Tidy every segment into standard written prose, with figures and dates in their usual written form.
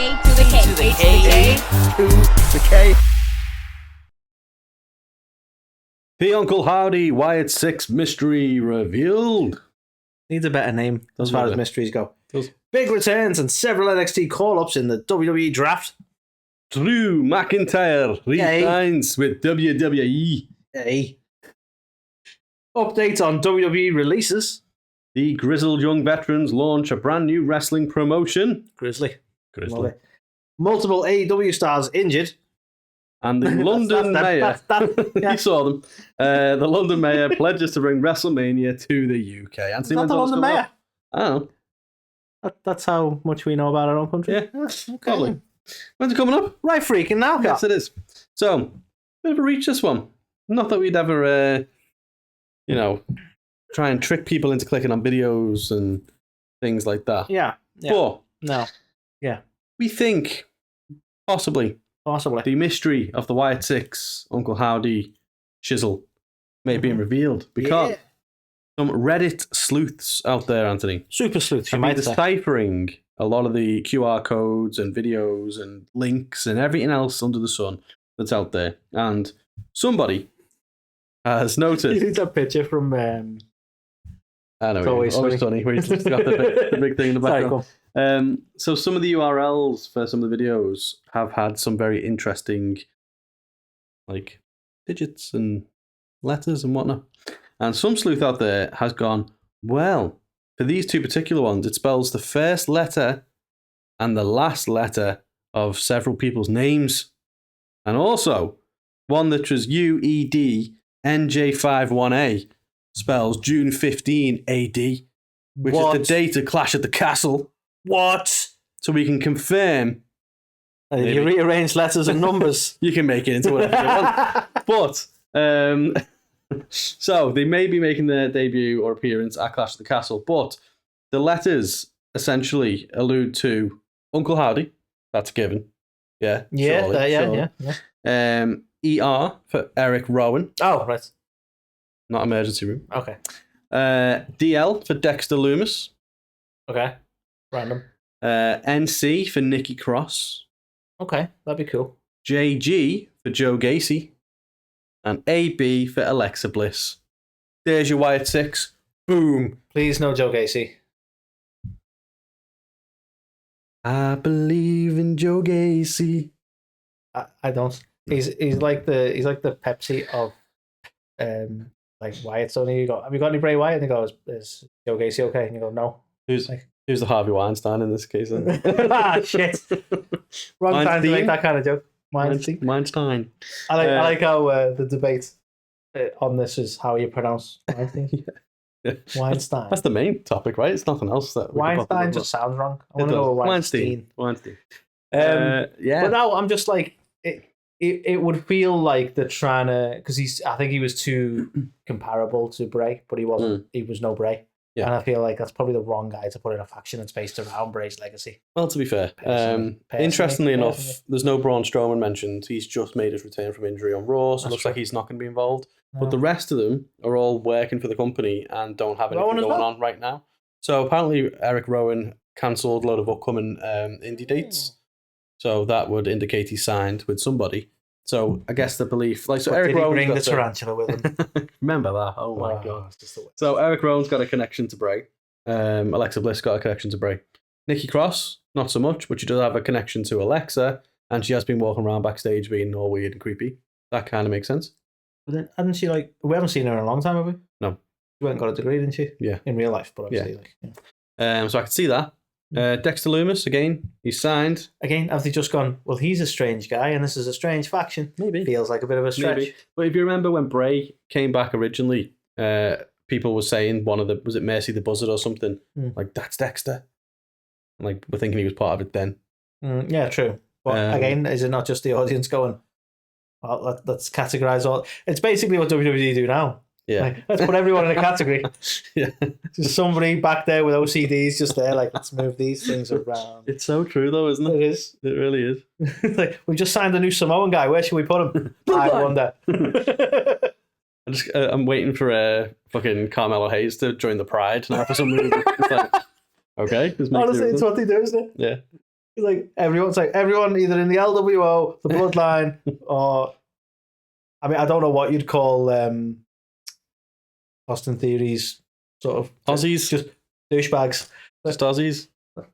A2theK. The Uncle Howdy Wyatt 6 mystery revealed. Needs a better name as far as mysteries go. Does. Big returns and several NXT call-ups in the WWE Draft. Drew McIntyre resigns with WWE. Hey. Updates on WWE Releases. The grizzled young veterans launch a brand new wrestling promotion. Grizzly. Multiple AEW stars injured. And the London Mayor, you saw them, the London Mayor pledges to bring WrestleMania to the UK. Not the London Mayor. I don't know. That's how much we know about our own country. Yeah, okay. Probably. When's it coming up? Right freaking now, Kat. Yes, it is. So, bit of a reach, this one. Not that we'd ever, try and trick people into clicking on videos and things like that. Yeah. But, no. Yeah. We think, possibly, the mystery of the Wyatt Six, Uncle Howdy shizzle may be revealed because some Reddit sleuths out there, Anthony. Super sleuths, you have might been deciphering a lot of the QR codes and videos and links and everything else under the sun that's out there. And somebody has noticed. You need that picture from. I know, always funny. Where he's got the big thing in the background. Sorry, so some of the URLs for some of the videos have had some very interesting, like, digits and letters and whatnot. And some sleuth out there has gone, well, for these two particular ones, it spells the first letter and the last letter of several people's names. And also, one that was UEDNJ51A spells June 15 AD, which is the date of Clash at the Castle. What? So we can confirm. You rearrange letters and numbers. You can make it into whatever you want. But, so they may be making their debut or appearance at Clash at the Castle, but the letters essentially allude to Uncle Howdy. That's a given. Yeah. Yeah. ER for Eric Rowan. Oh, right. Not emergency room. Okay. DL for Dexter Loomis. Okay. Random. NC for Nikki Cross. Okay, that'd be cool. JG for Joe Gacy. And AB for Alexa Bliss. There's your Wyatt Six. Boom. Please no Joe Gacy. I believe in Joe Gacy. I don't. He's like the Pepsi of like Wyatt. So you go, have you got any Bray Wyatt? And he goes, is Joe Gacy okay? And you go, no. Who's the Harvey Weinstein in this case? Then? Shit. Wrong time to make that kind of joke. Weinstein. I like how the debate on this is how you pronounce Weinstein. Yeah. Weinstein. That's the main topic, right? It's nothing else that Weinstein just sounds wrong. I want to go with Weinstein. Yeah. But now I'm just like it would feel like they're trying to, because I think he was too comparable to Bray, but he wasn't. He was no Bray. Yeah. And I feel like that's probably the wrong guy to put in a faction that's based around Bray's legacy. Well, to be fair, interestingly enough, there's no Braun Strowman mentioned. He's just made his return from injury on Raw, so it looks like he's not going to be involved. No. But the rest of them are all working for the company and don't have anything going on right now. So apparently Eric Rowan cancelled a load of upcoming indie dates. So that would indicate he signed with somebody. So I guess the belief, like, so but Eric Rowan bring the tarantula with him. Remember that? Oh my god! So Eric Rowan's got a connection to Bray. Alexa Bliss got a connection to Bray. Nikki Cross, not so much, but she does have a connection to Alexa, and she has been walking around backstage being all weird and creepy. That kind of makes sense. But then, hadn't she, like, we haven't seen her in a long time, have we? No. She went and got a degree, didn't she? Yeah. In real life, but obviously, So I could see that. Dexter Loomis, again, he's signed. Again, have they just gone, well, he's a strange guy and this is a strange faction? Maybe. Feels like a bit of a stretch. Maybe. But if you remember when Bray came back originally, people were saying was it Mercy the Buzzard or something? Like, that's Dexter. And, like, we're thinking he was part of it then. Yeah, true. But again, is it not just the audience going, well, let's categorize all... It's basically what WWE do now. Yeah. Like, let's put everyone in a category. Yeah. There's somebody back there with OCDs just there, like, let's move these things around. It's so true, though, isn't it? It is. It really is. Like, we've just signed a new Samoan guy. Where should we put him? I wonder. I'm waiting for fucking Carmelo Hayes to join the Pride now for some reason. It's like, okay. Honestly, it's what they do, isn't it? Yeah. He's like everyone either in the LWO, the Bloodline, or I mean I don't know what you'd call Austin Theory's sort of Aussies, just douchebags. just Aussies.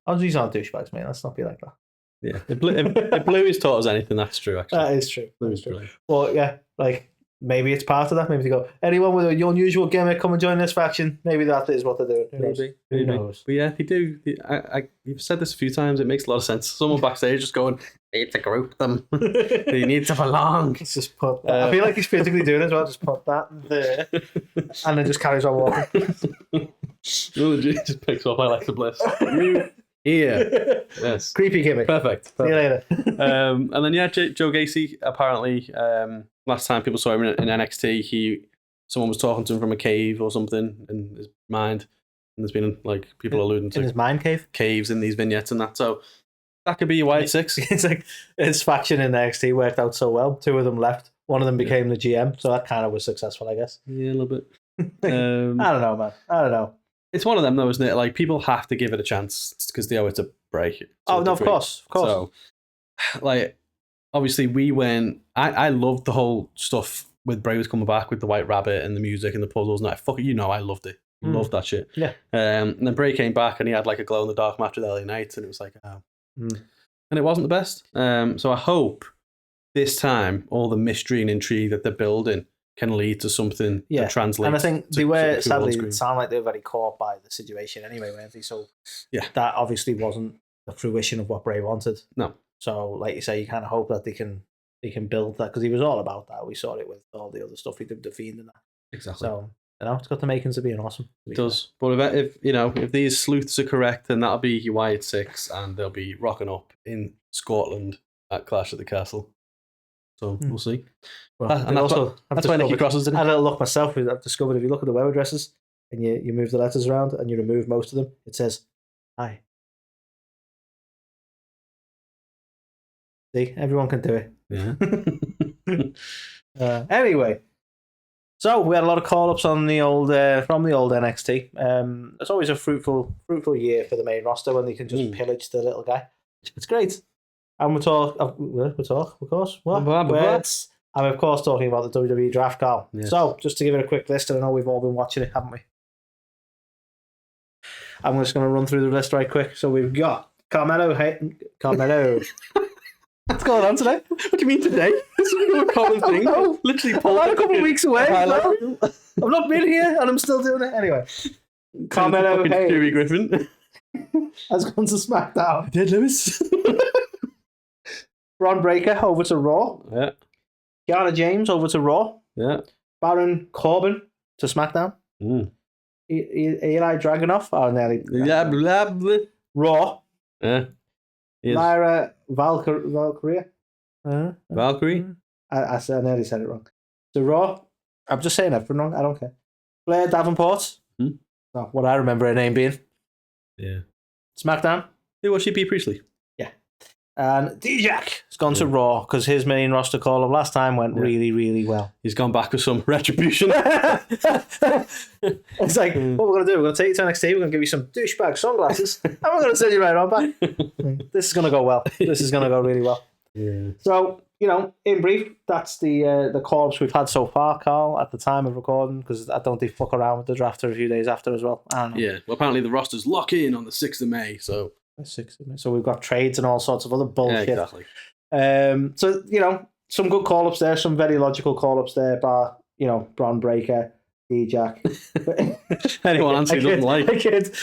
Aussies aren't douchebags, mate. Let's not be like that. Yeah, if Blue has taught us anything, that's true. Actually, That is true. Blue is true. Well, yeah, like maybe it's part of that. Maybe they go, anyone with an unusual gimmick, come and join this faction. Maybe that is what they're doing. Who knows? But yeah, they do. You've said this a few times. It makes a lot of sense. Someone backstage just going, "You need to group them. You need to belong." It's just put. I feel like he's physically doing it as well. Just put that there, and then just carries on walking. Just picks up Alexa Bliss. You here? Yes. Creepy gimmick. Perfect. See you later. And then Joe Gacy apparently. Last time people saw him in NXT, someone was talking to him from a cave or something in his mind, and there's been like people alluding to in his mind cave caves in these vignettes and that. So that could be your Wyatt Six. It's like his faction in NXT worked out so well. 2 of them left. One of them became the GM, so that kind of was successful, I guess. Yeah, a little bit. I don't know, man. I don't know. It's one of them, though, isn't it? Like people have to give it a chance because they owe it to Bray. Oh no, of course. So, like. Obviously, we went. I loved the whole stuff with Bray was coming back with the White Rabbit and the music and the puzzles. And I loved it. Loved that shit. Yeah. And then Bray came back and he had like a glow in the dark match with LA Knight, and it was like, oh. And it wasn't the best. So I hope this time all the mystery and intrigue that they're building can lead to something that translates. And I think they were sadly it sounded like they were very caught by the situation anyway, weren't they? So yeah, that obviously wasn't the fruition of what Bray wanted. No. So, like you say, you kind of hope that they can build that because he was all about that. We saw it with all the other stuff he did, the Fiend and that. Exactly. So, it's got the makings of being awesome. It does. But if these sleuths are correct, then that'll be your Wyatt Six, and they'll be rocking up in Scotland at Clash at the Castle. So we'll see. Well, and that's why Nikki crosses it. I had a little look myself. I've discovered if you look at the web addresses and you move the letters around and you remove most of them, it says hi. See, everyone can do it. Yeah. Anyway, so we had a lot of call-ups on the old from the old NXT. It's always a fruitful year for the main roster when they can just pillage the little guy. It's great. And we talk, of course. What? I'm of course talking about the WWE Draft, Carl. Yes. So just to give it a quick list, and I know we've all been watching it, haven't we? I'm just going to run through the list right quick. So we've got Carmelo. What's going on today? What do you mean today? This is a common thing. Literally, I'm a couple of weeks away. I've not been here, and I'm still doing it anyway. Carmelo Stewie Griffin has gone to SmackDown. Dead Lewis. Braun Breaker over to Raw. Yeah. Kiana James over to Raw. Yeah. Baron Corbin to SmackDown. Eli Dragunov. Oh, nearly. Yeah, blah, blah. Raw. Yeah. Lyra Valkyrie. Valkyrie? I nearly said it wrong. So Raw. I'm just saying everything wrong. I don't care. Blair Davenport. Oh, what I remember her name being. Yeah. SmackDown. Who was she? Bea Priestley. Yeah. And D-Jack has gone to Raw because his main roster call of last time went really, really well. He's gone back with some retribution. It's like, what we're going to do, we're going to take you to NXT, we're going to give you some douchebag sunglasses, and we're going to send you right on back. This is going to go well. This is going to go really well. Yeah. So, in brief, that's the call-ups we've had so far, Carl, at the time of recording, because I don't think fuck around with the draft for a few days after as well. I don't know. Yeah, well, apparently the rosters lock in on the 6th of May, so... So we've got trades and all sorts of other bullshit. Yeah, exactly. So, some good call-ups there, some very logical call-ups there, bar, Braun Breaker, D-Jack. Anyone else who doesn't like. I kid.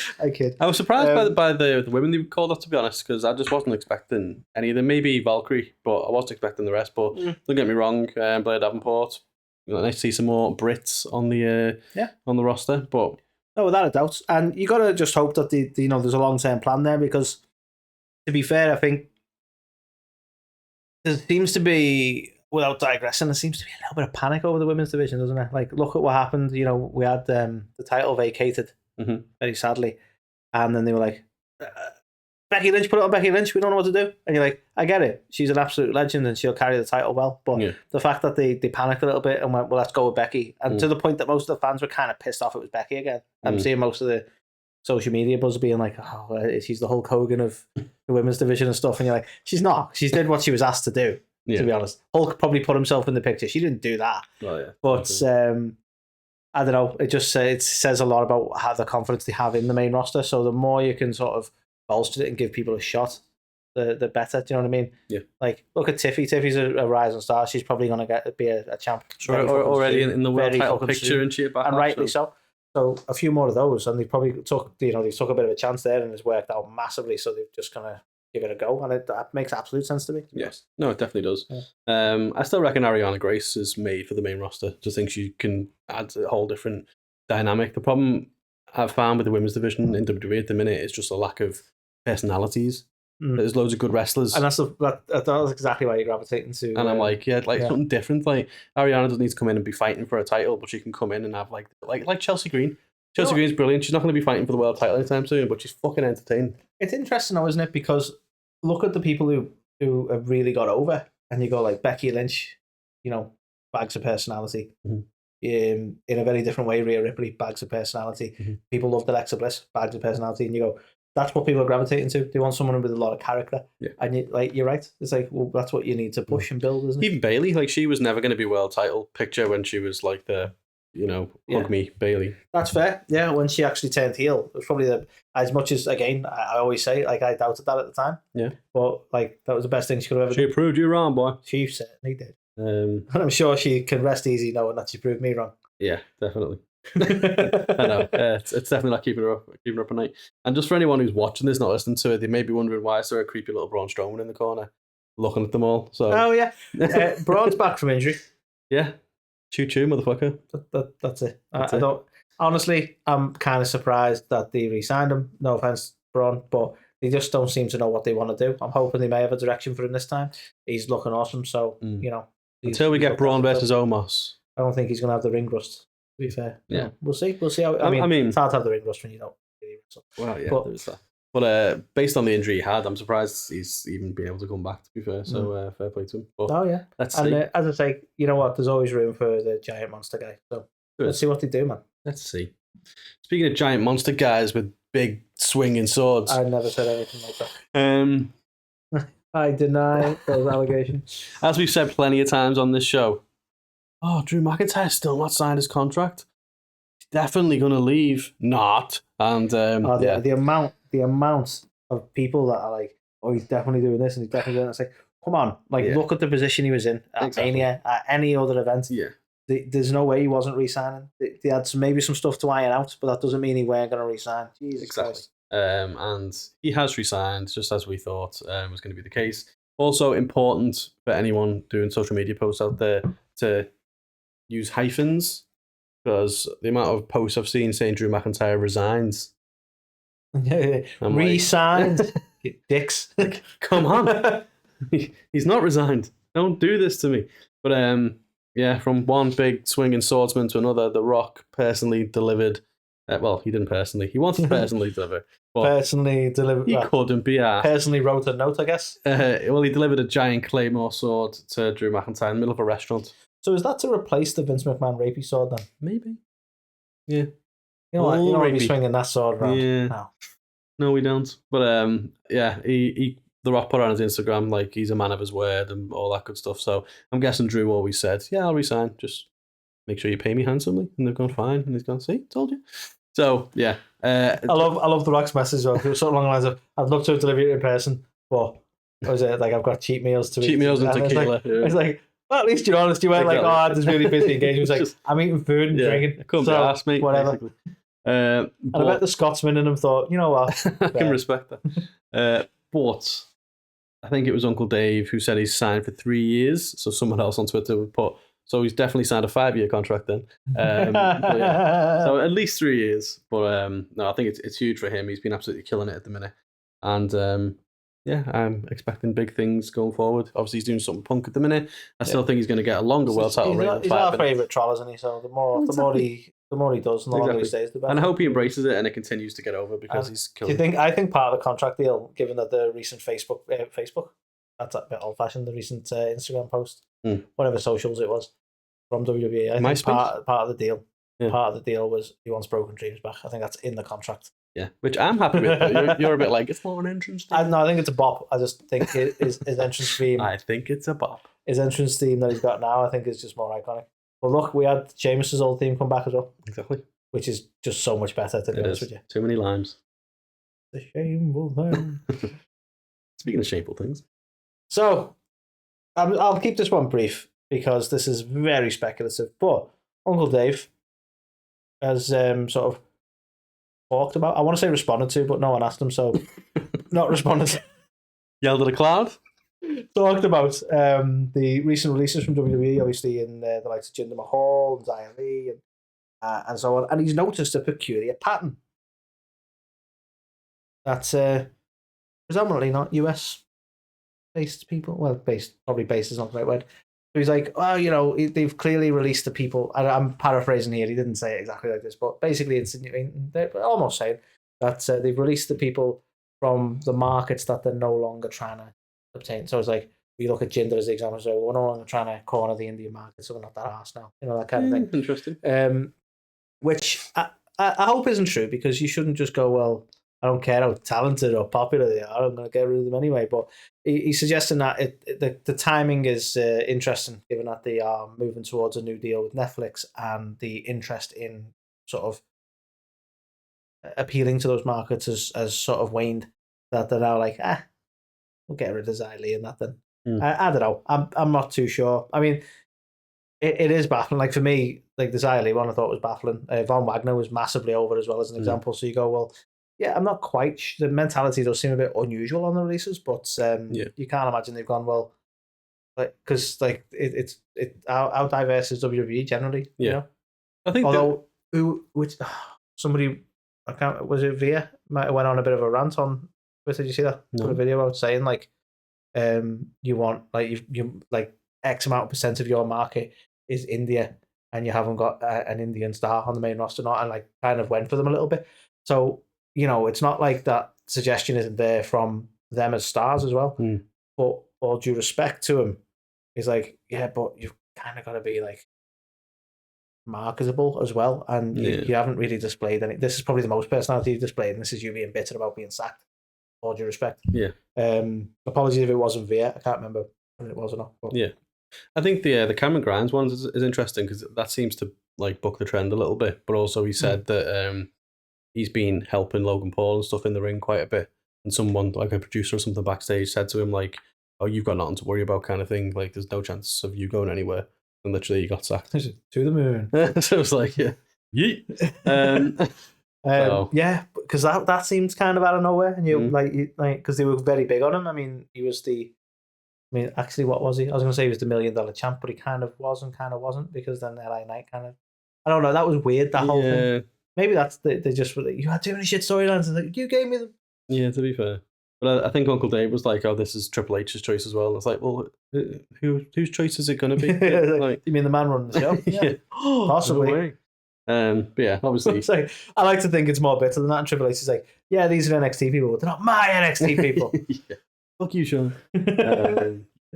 I was surprised by the women they called up, to be honest, because I just wasn't expecting any of them. Maybe Valkyrie, but I wasn't expecting the rest. But don't get me wrong, Blair Davenport. Nice to see some more Brits on the roster, but... No, without a doubt. And you got to just hope that there's a long-term plan there because, to be fair, I think there seems to be, without digressing, there seems to be a little bit of panic over the women's division, doesn't it? Like, look at what happened. We had the title vacated, very sadly. And then they were like, Becky Lynch, put it on Becky Lynch. We don't know what to do. And you're like, I get it. She's an absolute legend and she'll carry the title well. But the fact that they panicked a little bit and went, well, let's go with Becky. And to the point that most of the fans were kind of pissed off it was Becky again. I'm seeing most of the social media buzz being like, oh, she's the Hulk Hogan of the women's division and stuff. And you're like, she's not. She did what she was asked to do, to be honest. Hulk probably put himself in the picture. She didn't do that. Oh, yeah. But I don't know. It just it says a lot about how the confidence they have in the main roster. So the more you can sort of bolster it and give people a shot, the better. Do you know what I mean? Yeah. Like, look at Tiffy. Tiffy's a rising star. She's probably going to be a champ. Sure, already in the world title picture, and she and rightly so. So a few more of those, and they probably took a bit of a chance there, and it's worked out massively. So they're just gonna give it a go, and that makes absolute sense to me. Yes, no, it definitely does. Yeah. I still reckon Ariana Grace is made for the main roster. Just think she can add a whole different dynamic. The problem I've found with the women's division in WWE at the minute is just a lack of personalities. There's loads of good wrestlers, and that's exactly why you're gravitating to. And I'm like, something different. Like Ariana doesn't need to come in and be fighting for a title, but she can come in and have like Chelsea Green. Chelsea Green's brilliant. She's not going to be fighting for the world title anytime soon, but she's fucking entertaining. It's interesting though, isn't it? Because look at the people who have really got over, and you go like Becky Lynch, bags of personality. In a very different way, Rhea Ripley, bags of personality. People loved Alexa Bliss, bags of personality, and you go, that's what people are gravitating to. They want someone with a lot of character. Yeah. And you're right. It's like, well, that's what you need to push and build, isn't it? Even Bayley, like she was never going to be world title picture when she was like the, hug me Bayley. That's fair. Yeah, when she actually turned heel, it was probably as much as, again, I always say, like I doubted that at the time. Yeah. But like that was the best thing she could have ever done. She proved you wrong, boy. She certainly did. And I'm sure she can rest easy knowing that she proved me wrong. Yeah, definitely. I know. It's definitely not keeping her up at night. And just for anyone who's watching this, not listening to it, they may be wondering why is there a creepy little Braun Strowman in the corner looking at them all. So oh yeah, Braun's back from injury. Yeah, choo motherfucker. That's it. I don't. Honestly, I'm kind of surprised that they re-signed him. No offense, Braun, but they just don't seem to know what they want to do. I'm hoping they may have a direction for him this time. He's looking awesome, so until we get Braun versus Omos, I don't think he's going to have the ring rust. To be fair, yeah, we'll see. We'll see how. I mean, it's hard to have the ring rust when you don't. Well, yeah, there's that. But based on the injury he had, I'm surprised he's even been able to come back. To be fair, so fair play to him. But let's see. As I say, you know what? There's always room for the giant monster guy. So let's see what they do, man. Let's see. Speaking of giant monster guys with big swinging swords, I never said anything like that. I deny those allegations. As we've said plenty of times on this show. Oh, Drew McIntyre's still not signed his contract. He's definitely going to leave. Not. And the amount of people that are like, oh, he's definitely doing this and he's definitely doing that. It's like, come on, look at the position he was in at Mania, at any other event. Yeah. There's no way he wasn't re-signing. They had maybe some stuff to iron out, but that doesn't mean he weren't going to re-sign. Jesus Christ. And he has re-signed, just as we thought was going to be the case. Also important for anyone doing social media posts out there to use hyphens, because the amount of posts I've seen saying Drew McIntyre resigns. Resigned? Dicks. Like, come on. He's not resigned. Don't do this to me. But from one big swinging swordsman to another, The Rock personally delivered. Well, he didn't personally. He wanted to personally deliver. Personally delivered. He couldn't be asked. Personally wrote a note, I guess. Well, he delivered a giant claymore sword to Drew McIntyre in the middle of a restaurant. So is that to replace the Vince McMahon rapey sword then? Maybe. Yeah. You know what? You don't want to be swinging that sword around. Yeah. No, we don't. But he The Rock put on his Instagram like he's a man of his word and all that good stuff. So I'm guessing Drew always said, "Yeah, I'll resign. Just make sure you pay me handsomely." And they've gone fine. And he's gone, "See, told you." So yeah. I love The Rock's message. It was something along the lines of, "I'd love to have delivered it in person, but was it like I've got cheap meals to eat?" Cheap meals and tequila. It's like, well, at least you're honest. You weren't like, "Oh, I had this really busy engagement." It's like, I'm eating food and drinking. Couldn't be asked, mate. Whatever. And I bet the Scotsman in him thought, you know what? I can respect that. But I think it was Uncle Dave who said he's signed for 3 years. So someone else on Twitter would put, so he's definitely signed a 5-year contract then. So at least 3 years. But no, I think it's huge for him. He's been absolutely killing it at the minute. And I'm expecting big things going forward. Obviously, he's doing something Punk at the minute. I still think he's going to get a longer world title reign. He's our favourite troll, isn't he? So the more he does, and the longer he stays, the better. And I hope he embraces it and it continues to get over because he's killing. I think part of the contract deal, given that the recent Facebook, that's a bit old fashioned. The recent Instagram post, whatever socials it was from WWE. I think part of the deal. Yeah. Part of the deal was he wants Broken Dreams back. I think that's in the contract. Yeah, which I'm happy with. But you're a bit like, it's not an entrance theme. No, I think it's a bop. I just think his entrance theme. I think it's a bop. His entrance theme that he's got now, I think, is just more iconic. But look, we had Sheamus's old theme come back as well. Exactly. Which is just so much better, to be honest with you. Too many limes. The shameful thing. Speaking of shameful things. So, I'll keep this one brief because this is very speculative. But Uncle Dave has sort of talked about, I want to say responded to, but no one asked him, so not responded to. Yelled at a cloud? Talked about the recent releases from WWE, obviously in the likes of Jinder Mahal and Xia Li and so on. And he's noticed a peculiar pattern. That's predominantly not US-based people. Well, probably based is not the right word. So he's like, oh, they've clearly released the people. I'm paraphrasing here. He didn't say it exactly like this, but basically they're almost saying that they've released the people from the markets that they're no longer trying to obtain. So it's like, we look at Jinder as the example, so we're no longer trying to corner the Indian market, so we're not that arse now. That kind of thing. Interesting. Which I hope isn't true, because you shouldn't just go, well, I don't care how talented or popular they are, I'm going to get rid of them anyway. But he's suggesting that the timing is interesting, given that they are moving towards a new deal with Netflix, and the interest in sort of appealing to those markets has sort of waned, that they're now like, we'll get rid of Xia Li and that then. I don't know. I'm not too sure. I mean, it is baffling. Like, for me, like the Xia Li one I thought was baffling. Von Wagner was massively over as well, as an example. So you go, well, yeah, I'm not quite. The mentality does seem a bit unusual on the releases, but you can't imagine they've gone, well, like, because like it's how diverse is WWE generally. Yeah, you know? I think. Although somebody, I can't, was it Via, might have went on a bit of a rant on Twitter. Did you see that? No. Put a video out saying like, you want like you like X amount of percent of your market is India, and you haven't got an Indian star on the main roster, not, and like kind of went for them a little bit. So, it's not like that suggestion isn't there from them as stars as well. But all due respect to him, he's like, yeah, but you've kind of got to be like marketable as well, and you haven't really displayed any. This is probably the most personality you've displayed, and this is you being bitter about being sacked. All due respect. Yeah. Apologies if it wasn't Via. I can't remember when it was or not. But. Yeah. I think the Cameron Grimes one is interesting, because that seems to like buck the trend a little bit. But also he said that he's been helping Logan Paul and stuff in the ring quite a bit. And someone, like a producer or something backstage, said to him like, "Oh, you've got nothing to worry about," kind of thing. Like, there's no chance of you going anywhere. And literally, he got sacked. To the moon. So it was like, yeah. Yeet. Yeah, because that seems kind of out of nowhere, and you because they were very big on him. I mean, he was actually, what was he? I was going to say he was the $1 million champ, but he kind of was and kind of wasn't, because then LA Knight kind of, I don't know, that was weird, that whole thing. Maybe that's they just were like, you had too many shit storylines, and like, you gave me them. Yeah, to be fair. But I think Uncle Dave was like, "Oh, this is Triple H's choice as well." And it's like, well, whose choice is it going to be? Like, you mean the man running the show? Yeah, possibly. But yeah, obviously. I like to think it's more bitter than that. And Triple H is like, yeah, these are NXT people, but they're not my NXT people. Yeah. Fuck you, Sean.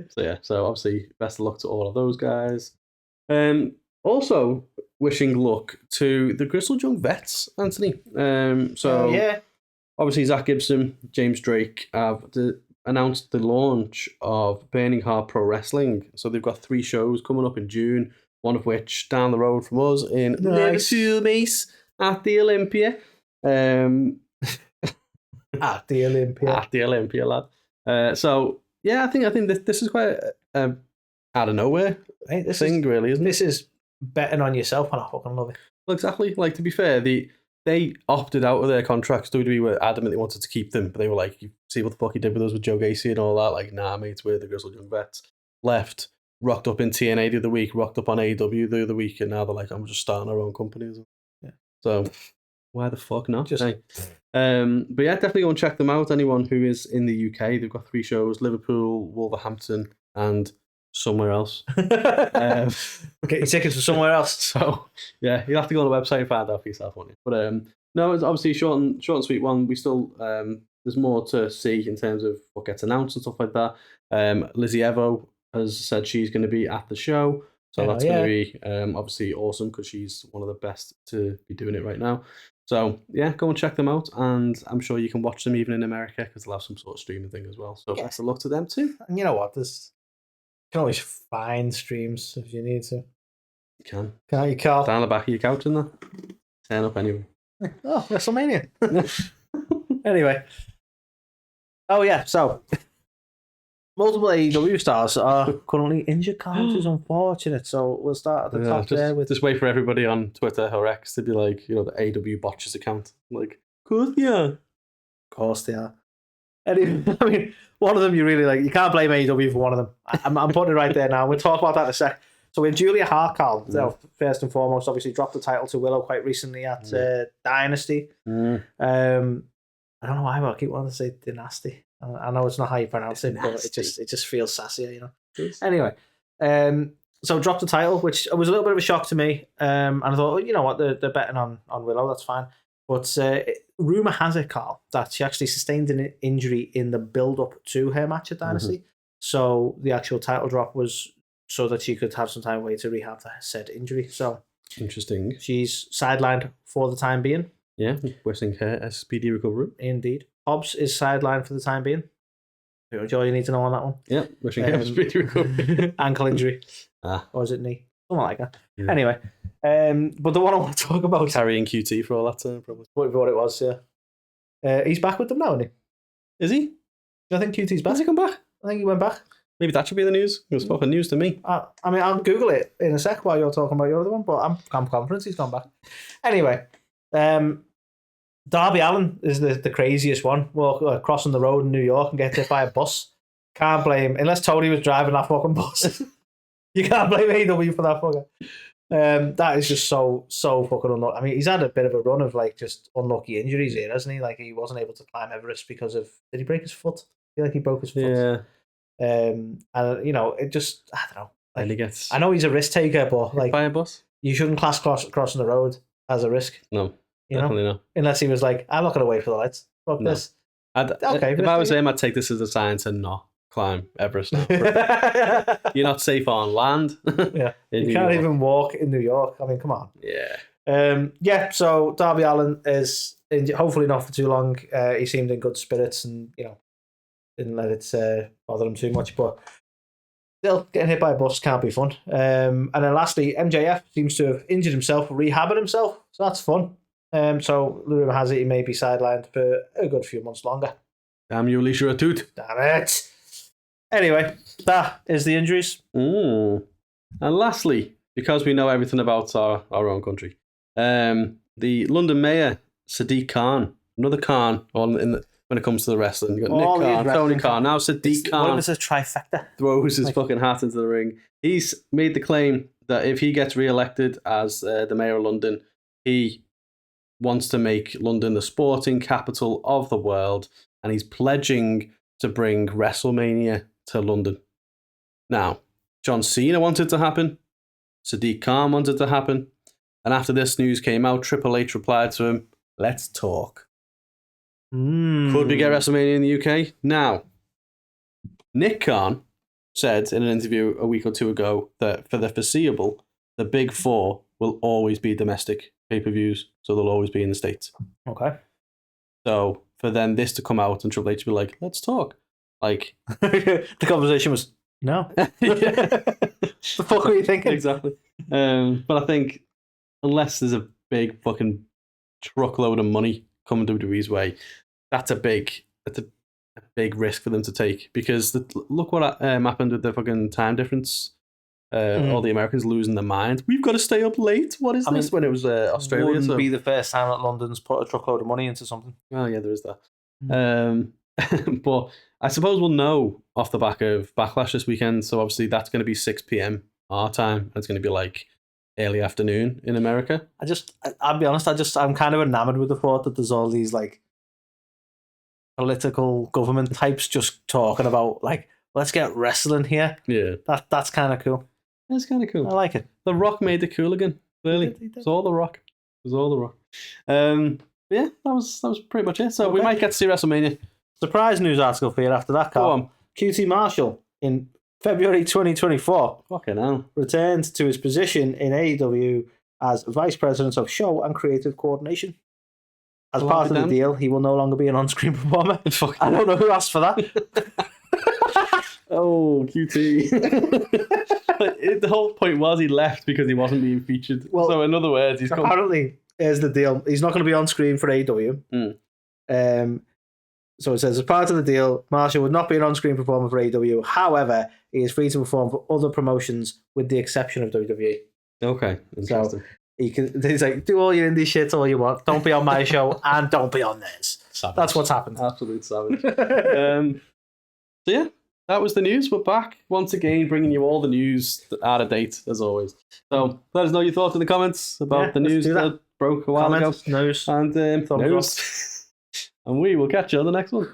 So obviously, best of luck to all of those guys. Also, wishing luck to the Gristle Jung vets, Anthony. Obviously, Zach Gibson, James Drake have announced the launch of Burning Heart Pro Wrestling. So they've got 3 shows coming up in June, one of which down the road from us in Liverpool, Mace, at the Olympia. At the Olympia, lad. So yeah, I think this is quite out of nowhere thing, really, isn't it? This is betting on yourself, and I fucking love it. Well, exactly. Like, to be fair, they opted out of their contracts. WWE were adamant they wanted to keep them, but they were like, "You see what the fuck he did with us with Joe Gacy and all that? Like, nah, mate, we're the Grizzled Young Vets." Left, rocked up in TNA the other week, rocked up on AEW the other week, and now they're like, "I'm just starting our own company." Yeah. So why the fuck not? But yeah, definitely go and check them out. Anyone who is in the UK, they've got 3 shows: Liverpool, Wolverhampton, and somewhere else. Get your tickets for somewhere else. So yeah, you'll have to go on the website and find out for yourself, won't you? But no, it's obviously short and sweet one. We still there's more to see in terms of what gets announced and stuff like that. Lizzie Evo has said she's going to be at the show, so that's going to be obviously awesome, because she's one of the best to be doing it right now. So, yeah, go and check them out. And I'm sure you can watch them even in America because they'll have some sort of streaming thing as well. So, best of luck to them too. And you know what? You can always find streams if you need to. You can. Can't you, Carl? Down the back of your couch and that. Turn up anyway. Oh, WrestleMania. Anyway. Oh, yeah. So, multiple AEW stars are currently injured, Carl, which is unfortunate. So, we'll start at the top there. Just wait for everybody on Twitter or X to be like, the AEW botches account. Like, of course they are. Anyway, I mean, one of them you really like. You can't blame AEW for one of them. I'm putting it right there now. We'll talk about that in a sec. So when Julia Hart, Carl, first and foremost, obviously dropped the title to Willow quite recently at Dynasty. I don't know why, but I keep wanting to say Dynasty. I know it's not how you pronounce it, but it just feels sassier, Anyway, so dropped the title, which was a little bit of a shock to me. And I thought, you know what, they're betting on Willow, that's fine. But rumour has it, Carl, that she actually sustained an injury in the build-up to her match at Dynasty. So the actual title drop was so that she could have some time away to rehab that said injury. So interesting. She's sidelined for the time being. Yeah, wishing her a speedy recovery. Indeed. Hobbs is sidelined for the time being. Pretty much all you need to know on that one. Yeah, wishing her a speedy recovery. Ankle injury. Or is it knee? Something like that. Yeah. Anyway, but the one I want to talk about... Carrying QT for all that time, probably. What it was, yeah. He's back with them now, isn't he? Is he? I think QT's back. Has he come back? I think he went back. Maybe that should be the news. It was fucking news to me. I mean, I'll Google it in a sec while you're talking about your other one, but I'm confident he's gone back. Anyway, Darby Allin is the craziest one. Crossing the road in New York and gets hit by a bus. Can't blame, unless Tony was driving that fucking bus. You can't blame AEW for that fucker. That is just so fucking unlucky. I mean, he's had a bit of a run of just unlucky injuries here, hasn't he? Like, he wasn't able to climb Everest because of... Did he break his foot? I feel like he broke his foot. Yeah. And it just, I don't know. I know he's a risk taker, but by a bus, you shouldn't class crossing the road as a risk. No, definitely not. Unless he was like, I'm not going to wait for the lights. Fuck this. Okay, if I was him, I'd take this as a sign to not climb Everest now. You're not safe on land. Yeah, you can't even walk in New York. I mean, come on. Yeah. So Darby Allin is hopefully not for too long. He seemed in good spirits and didn't let it bother him too much, but still, getting hit by a bus can't be fun. And then lastly, MJF seems to have injured himself, rehabbing himself, so that's fun. So the rumour has it he may be sidelined for a good few months longer. Damn you, Alicia Atoot. Damn it. Anyway, that is the injuries. And lastly, because we know everything about our own country, the London Mayor, Sadiq Khan, another Khan when it comes to the wrestling. You've got Nick Khan, Tony Khan, now Sadiq Khan. What was a trifecta? Throws his fucking hat into the ring. He's made the claim that if he gets re-elected as the Mayor of London, he wants to make London the sporting capital of the world, and he's pledging to bring WrestleMania to London. Now, John Cena wanted to happen, Sadiq Khan wanted to happen, and after this news came out, Triple H replied to him, "Let's talk." Could we get WrestleMania in the UK? Now, Nick Khan said in an interview a week or two ago that for the foreseeable, the big four will always be domestic pay-per-views, so they'll always be in the States. Okay. So for then this to come out and Triple H to be like, let's talk. Like the conversation was, no. The fuck were you thinking? Exactly. But I think unless there's a big fucking truckload of money coming to WWE's way, that's a big risk for them to take, because look what happened with the fucking time difference. All the Americans losing their mind. We've got to stay up late. What is this? When it was Australia, wouldn't be the first time that London's put a truckload of money into something. Oh yeah, there is that. But I suppose we'll know off the back of Backlash this weekend. So obviously that's going to be 6 p.m. our time. And it's going to be like early afternoon in America. I'll be honest. I'm kind of enamored with the thought that there's all these like political government types just talking about like, let's get wrestling here. Yeah, that's kind of cool. That's kind of cool. I like it. The Rock made it cool again. Clearly, it's all The Rock. It was all The Rock. Yeah, that was pretty much it. So we might get to see WrestleMania. Surprise news article for you after that, Carl. Go on. QT Marshall in February 2024 fucking hell, returned to his position in AEW as Vice President of Show and Creative Coordination. As part of the deal, he will no longer be an on-screen performer. I don't know who asked for that. Oh, QT. The whole point was he left because he wasn't being featured. Well, so in other words, he's apparently, here's the deal. He's not going to be on screen for AEW. So it says, as part of the deal, Marshall would not be an on-screen performer for AEW. However, he is free to perform for other promotions with the exception of WWE. Okay, interesting. So he's like, do all your indie shit all you want. Don't be on my show and don't be on this. Savage. That's what's happened. Absolute savage. So yeah, that was the news. We're back once again, bringing you all the news out of date as always. So let us know your thoughts in the comments about the news that broke a while ago. News. And news. And we will catch you on the next one.